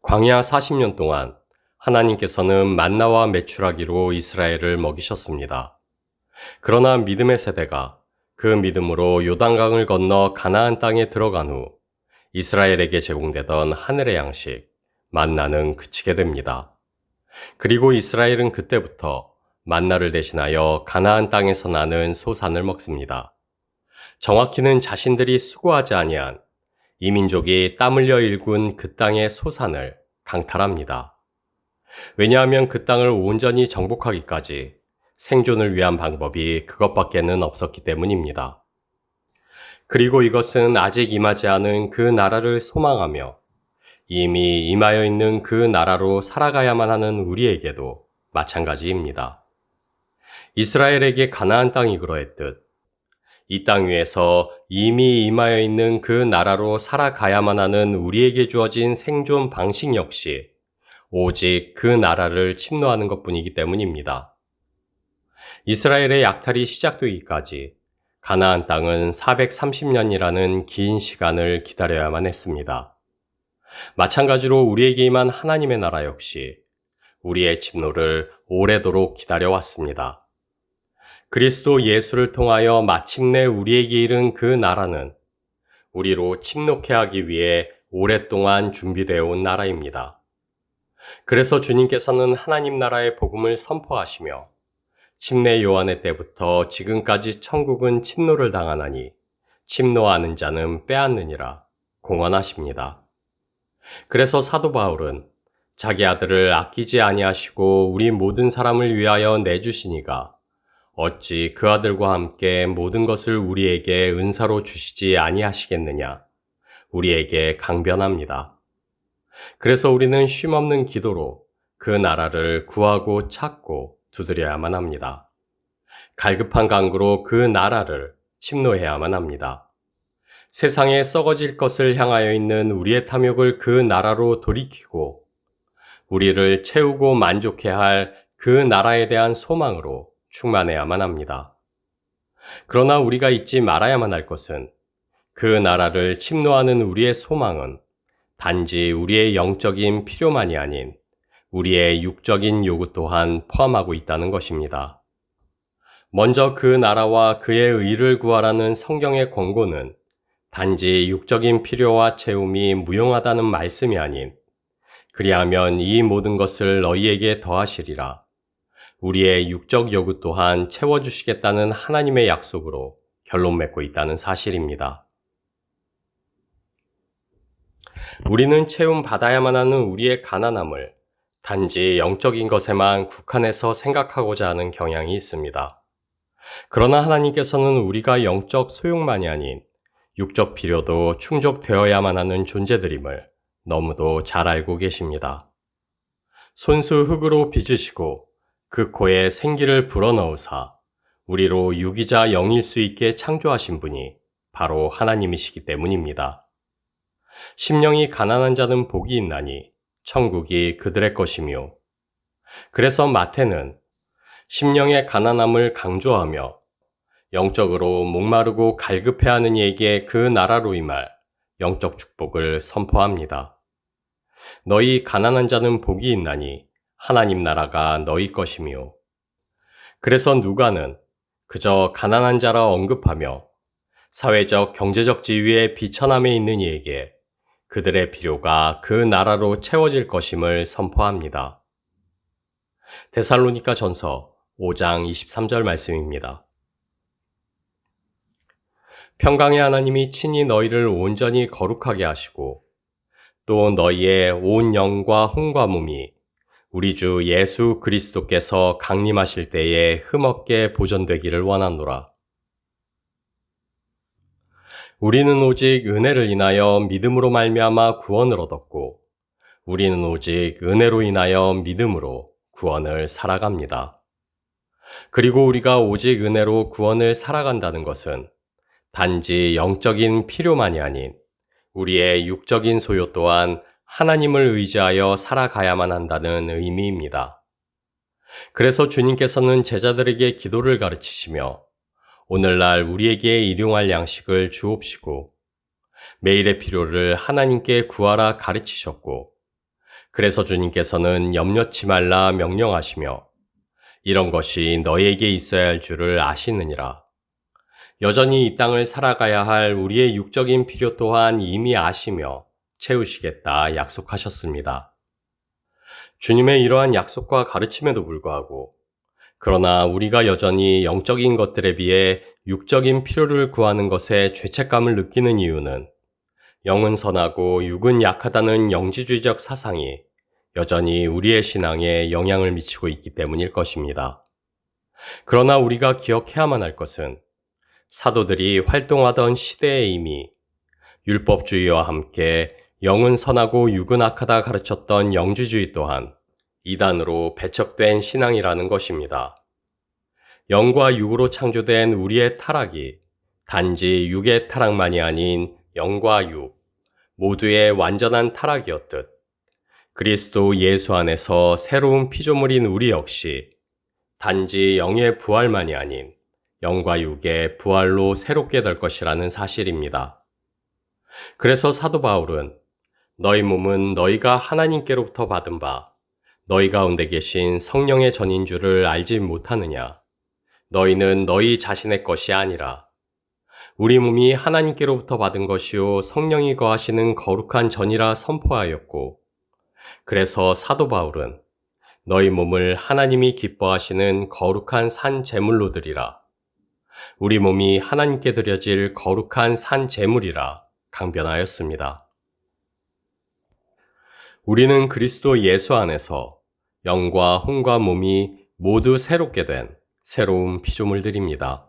광야 40년 동안 하나님께서는 만나와 메추라기로 이스라엘을 먹이셨습니다. 그러나 믿음의 세대가 그 믿음으로 요단강을 건너 가나안 땅에 들어간 후 이스라엘에게 제공되던 하늘의 양식, 만나는 그치게 됩니다. 그리고 이스라엘은 그때부터 만나를 대신하여 가나안 땅에서 나는 소산을 먹습니다. 정확히는 자신들이 수고하지 아니한 이 민족이 땀 흘려 일군 그 땅의 소산을 강탈합니다. 왜냐하면 그 땅을 온전히 정복하기까지 생존을 위한 방법이 그것밖에는 없었기 때문입니다. 그리고 이것은 아직 임하지 않은 그 나라를 소망하며 이미 임하여 있는 그 나라로 살아가야만 하는 우리에게도 마찬가지입니다. 이스라엘에게 가나안 땅이 그러했듯 이 땅 위에서 이미 임하여 있는 그 나라로 살아가야만 하는 우리에게 주어진 생존 방식 역시 오직 그 나라를 침노하는 것뿐이기 때문입니다. 이스라엘의 약탈이 시작되기까지 가나안 땅은 430년이라는 긴 시간을 기다려야만 했습니다. 마찬가지로 우리에게 임한 하나님의 나라 역시 우리의 침노를 오래도록 기다려왔습니다. 그리스도 예수를 통하여 마침내 우리에게 이른 그 나라는 우리로 침노케 하기 위해 오랫동안 준비되어 온 나라입니다. 그래서 주님께서는 하나님 나라의 복음을 선포하시며 침례 요한의 때부터 지금까지 천국은 침노를 당하나니 침노하는 자는 빼앗느니라 공언하십니다. 그래서 사도 바울은 자기 아들을 아끼지 아니하시고 우리 모든 사람을 위하여 내주시니가 어찌 그 아들과 함께 모든 것을 우리에게 은사로 주시지 아니하시겠느냐 우리에게 강변합니다. 그래서 우리는 쉼없는 기도로 그 나라를 구하고 찾고 두드려야만 합니다. 갈급한 간구로 그 나라를 침노해야만 합니다. 세상에 썩어질 것을 향하여 있는 우리의 탐욕을 그 나라로 돌이키고 우리를 채우고 만족해 할 그 나라에 대한 소망으로 충만해야만 합니다. 그러나 우리가 잊지 말아야만 할 것은 그 나라를 침노하는 우리의 소망은 단지 우리의 영적인 필요만이 아닌 우리의 육적인 요구 또한 포함하고 있다는 것입니다. 먼저 그 나라와 그의 의를 구하라는 성경의 권고는 단지 육적인 필요와 채움이 무용하다는 말씀이 아닌 그리하면 이 모든 것을 너희에게 더하시리라. 우리의 육적 요구 또한 채워주시겠다는 하나님의 약속으로 결론 맺고 있다는 사실입니다. 우리는 채움 받아야만 하는 우리의 가난함을 단지 영적인 것에만 국한해서 생각하고자 하는 경향이 있습니다. 그러나 하나님께서는 우리가 영적 소용만이 아닌 육적 필요도 충족되어야만 하는 존재들임을 너무도 잘 알고 계십니다. 손수 흙으로 빚으시고 그 코에 생기를 불어넣으사 우리로 유기자 영일 수 있게 창조하신 분이 바로 하나님이시기 때문입니다. 심령이 가난한 자는 복이 있나니 천국이 그들의 것이며 그래서 마태는 심령의 가난함을 강조하며 영적으로 목마르고 갈급해하는 이에게 그 나라로 임할 영적 축복을 선포합니다. 너희 가난한 자는 복이 있나니 하나님 나라가 너희 것이며 그래서 누가는 그저 가난한 자라 언급하며 사회적 경제적 지위의 비천함에 있는 이에게 그들의 필요가 그 나라로 채워질 것임을 선포합니다. 데살로니가 전서 5장 23절 말씀입니다. 평강의 하나님이 친히 너희를 온전히 거룩하게 하시고 또 너희의 온 영과 혼과 몸이 우리 주 예수 그리스도께서 강림하실 때에 흠없게 보존되기를 원하노라. 우리는 오직 은혜를 인하여 믿음으로 말미암아 구원을 얻었고 우리는 오직 은혜로 인하여 믿음으로 구원을 살아갑니다. 그리고 우리가 오직 은혜로 구원을 살아간다는 것은 단지 영적인 필요만이 아닌 우리의 육적인 소요 또한 하나님을 의지하여 살아가야만 한다는 의미입니다. 그래서 주님께서는 제자들에게 기도를 가르치시며 오늘날 우리에게 일용할 양식을 주옵시고 매일의 필요를 하나님께 구하라 가르치셨고 그래서 주님께서는 염려치 말라 명령하시며 이런 것이 너희에게 있어야 할 줄을 아시느니라. 여전히 이 땅을 살아가야 할 우리의 육적인 필요 또한 이미 아시며 채우시겠다 약속하셨습니다. 주님의 이러한 약속과 가르침에도 불구하고 그러나 우리가 여전히 영적인 것들에 비해 육적인 필요를 구하는 것에 죄책감을 느끼는 이유는 영은 선하고 육은 약하다는 영지주의적 사상이 여전히 우리의 신앙에 영향을 미치고 있기 때문일 것입니다. 그러나 우리가 기억해야만 할 것은 사도들이 활동하던 시대에 이미 율법주의와 함께 영은 선하고 육은 악하다 가르쳤던 영지주의 또한 이단으로 배척된 신앙이라는 것입니다. 영과 육으로 창조된 우리의 타락이 단지 육의 타락만이 아닌 영과 육 모두의 완전한 타락이었듯 그리스도 예수 안에서 새로운 피조물인 우리 역시 단지 영의 부활만이 아닌 영과 육의 부활로 새롭게 될 것이라는 사실입니다. 그래서 사도 바울은 너희 몸은 너희가 하나님께로부터 받은 바 너희 가운데 계신 성령의 전인 줄을 알지 못하느냐? 너희는 너희 자신의 것이 아니라 우리 몸이 하나님께로부터 받은 것이요 성령이 거하시는 거룩한 전이라 선포하였고 그래서 사도 바울은 너희 몸을 하나님이 기뻐하시는 거룩한 산 제물로 드리라. 우리 몸이 하나님께 드려질 거룩한 산 제물이라 강변하였습니다. 우리는 그리스도 예수 안에서 영과 혼과 몸이 모두 새롭게 된 새로운 피조물들입니다.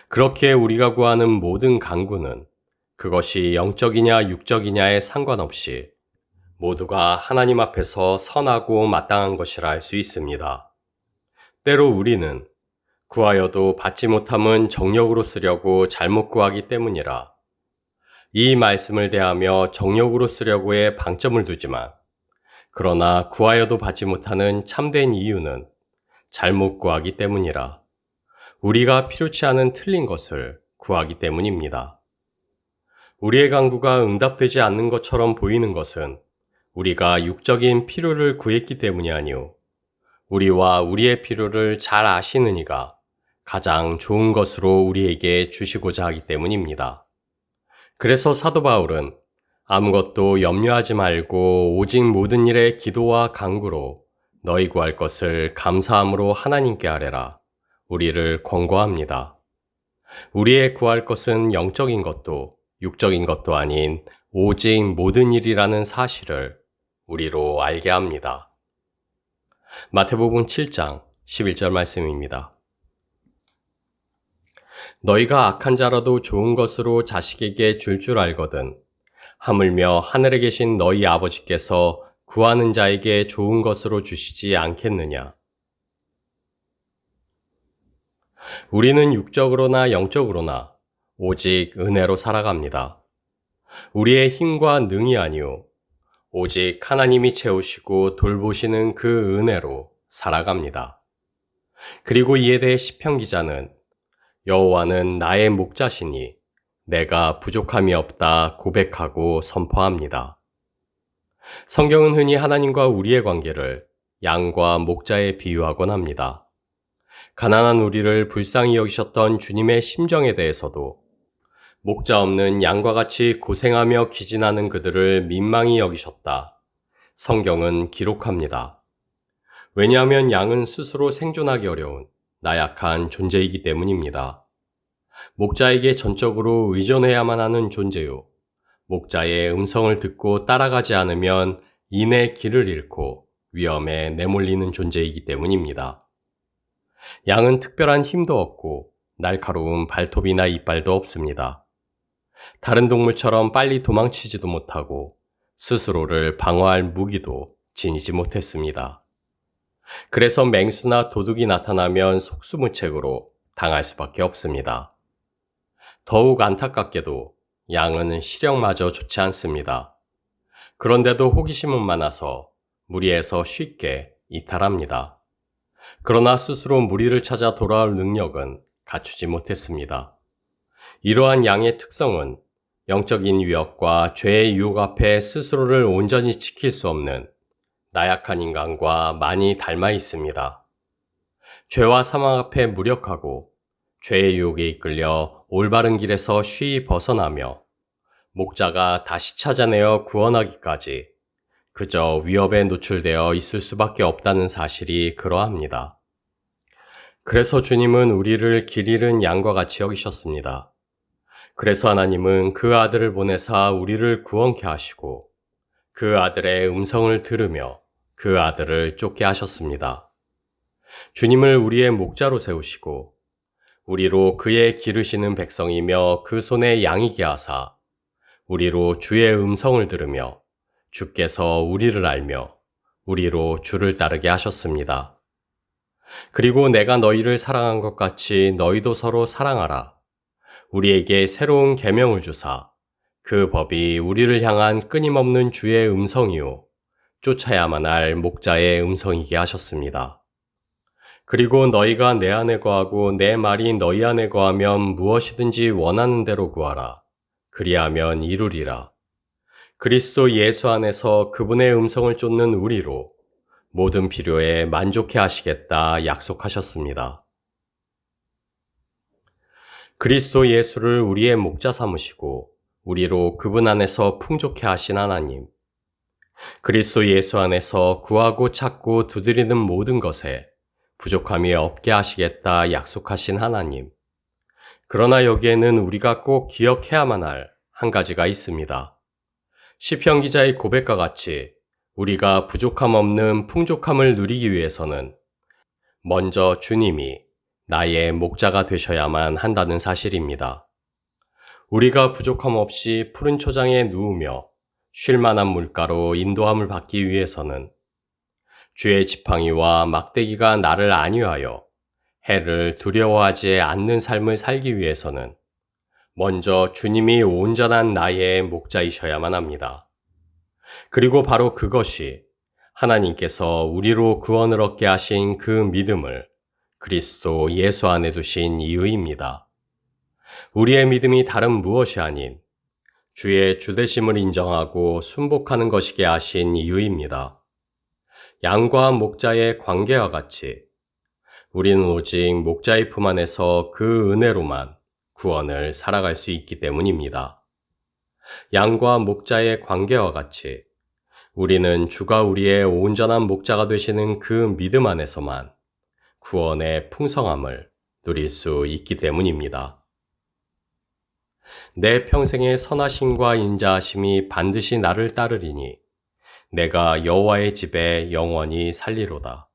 그렇게 우리가 구하는 모든 간구는 그것이 영적이냐 육적이냐에 상관없이 모두가 하나님 앞에서 선하고 마땅한 것이라 할 수 있습니다. 때로 우리는 구하여도 받지 못함은 정력으로 쓰려고 잘못 구하기 때문이라 이 말씀을 대하며 정력으로 쓰려고에 방점을 두지만 그러나 구하여도 받지 못하는 참된 이유는 잘못 구하기 때문이라 우리가 필요치 않은 틀린 것을 구하기 때문입니다. 우리의 간구가 응답되지 않는 것처럼 보이는 것은 우리가 육적인 필요를 구했기 때문이 아니오 우리와 우리의 필요를 잘 아시는 이가 가장 좋은 것으로 우리에게 주시고자 하기 때문입니다. 그래서 사도 바울은 아무것도 염려하지 말고 오직 모든 일에 기도와 간구로 너희 구할 것을 감사함으로 하나님께 아뢰라 우리를 권고합니다. 우리의 구할 것은 영적인 것도 육적인 것도 아닌 오직 모든 일이라는 사실을 우리로 알게 합니다. 마태복음 7장 11절 말씀입니다. 너희가 악한 자라도 좋은 것으로 자식에게 줄 알거든 하물며 하늘에 계신 너희 아버지께서 구하는 자에게 좋은 것으로 주시지 않겠느냐. 우리는 육적으로나 영적으로나 오직 은혜로 살아갑니다. 우리의 힘과 능이 아니오 오직 하나님이 채우시고 돌보시는 그 은혜로 살아갑니다. 그리고 이에 대해 시편 기자는 여호와는 나의 목자시니 내가 부족함이 없다 고백하고 선포합니다. 성경은 흔히 하나님과 우리의 관계를 양과 목자에 비유하곤 합니다. 가난한 우리를 불쌍히 여기셨던 주님의 심정에 대해서도 목자 없는 양과 같이 고생하며 기진하는 그들을 민망히 여기셨다. 성경은 기록합니다. 왜냐하면 양은 스스로 생존하기 어려운 나약한 존재이기 때문입니다. 목자에게 전적으로 의존해야만 하는 존재요. 목자의 음성을 듣고 따라가지 않으면 이내 길을 잃고 위험에 내몰리는 존재이기 때문입니다. 양은 특별한 힘도 없고 날카로운 발톱이나 이빨도 없습니다. 다른 동물처럼 빨리 도망치지도 못하고 스스로를 방어할 무기도 지니지 못했습니다. 그래서 맹수나 도둑이 나타나면 속수무책으로 당할 수밖에 없습니다. 더욱 안타깝게도 양은 시력마저 좋지 않습니다. 그런데도 호기심은 많아서 무리에서 쉽게 이탈합니다. 그러나 스스로 무리를 찾아 돌아올 능력은 갖추지 못했습니다. 이러한 양의 특성은 영적인 위협과 죄의 유혹 앞에 스스로를 온전히 지킬 수 없는 나약한 인간과 많이 닮아 있습니다. 죄와 사망 앞에 무력하고 죄의 유혹에 이끌려 올바른 길에서 쉬이 벗어나며 목자가 다시 찾아내어 구원하기까지 그저 위협에 노출되어 있을 수밖에 없다는 사실이 그러합니다. 그래서 주님은 우리를 길 잃은 양과 같이 여기셨습니다. 그래서 하나님은 그 아들을 보내사 우리를 구원케 하시고 그 아들의 음성을 들으며 그 아들을 쫓게 하셨습니다. 주님을 우리의 목자로 세우시고 우리로 그의 기르시는 백성이며 그 손에 양이게 하사 우리로 주의 음성을 들으며 주께서 우리를 알며 우리로 주를 따르게 하셨습니다. 그리고 내가 너희를 사랑한 것 같이 너희도 서로 사랑하라. 우리에게 새로운 계명을 주사 그 법이 우리를 향한 끊임없는 주의 음성이요 쫓아야만 할 목자의 음성이게 하셨습니다. 그리고 너희가 내 안에 거하고 내 말이 너희 안에 거하면 무엇이든지 원하는 대로 구하라. 그리하면 이루리라. 그리스도 예수 안에서 그분의 음성을 쫓는 우리로 모든 필요에 만족해 하시겠다 약속하셨습니다. 그리스도 예수를 우리의 목자 삼으시고 우리로 그분 안에서 풍족해 하신 하나님. 그리스도 예수 안에서 구하고 찾고 두드리는 모든 것에 부족함이 없게 하시겠다 약속하신 하나님. 그러나 여기에는 우리가 꼭 기억해야만 할 한 가지가 있습니다. 시편 기자의 고백과 같이 우리가 부족함 없는 풍족함을 누리기 위해서는 먼저 주님이 나의 목자가 되셔야만 한다는 사실입니다. 우리가 부족함 없이 푸른 초장에 누우며 쉴 만한 물가로 인도함을 받기 위해서는 주의 지팡이와 막대기가 나를 안위하여 해를 두려워하지 않는 삶을 살기 위해서는 먼저 주님이 온전한 나의 목자이셔야만 합니다. 그리고 바로 그것이 하나님께서 우리로 구원을 얻게 하신 그 믿음을 그리스도 예수 안에 두신 이유입니다. 우리의 믿음이 다른 무엇이 아닌 주의 주되심을 인정하고 순복하는 것이게 하신 이유입니다. 양과 목자의 관계와 같이 우리는 오직 목자의 품 안에서 그 은혜로만 구원을 살아갈 수 있기 때문입니다. 양과 목자의 관계와 같이 우리는 주가 우리의 온전한 목자가 되시는 그 믿음 안에서만 구원의 풍성함을 누릴 수 있기 때문입니다. 내 평생의 선하심과 인자하심이 반드시 나를 따르리니 내가 여호와의 집에 영원히 살리로다.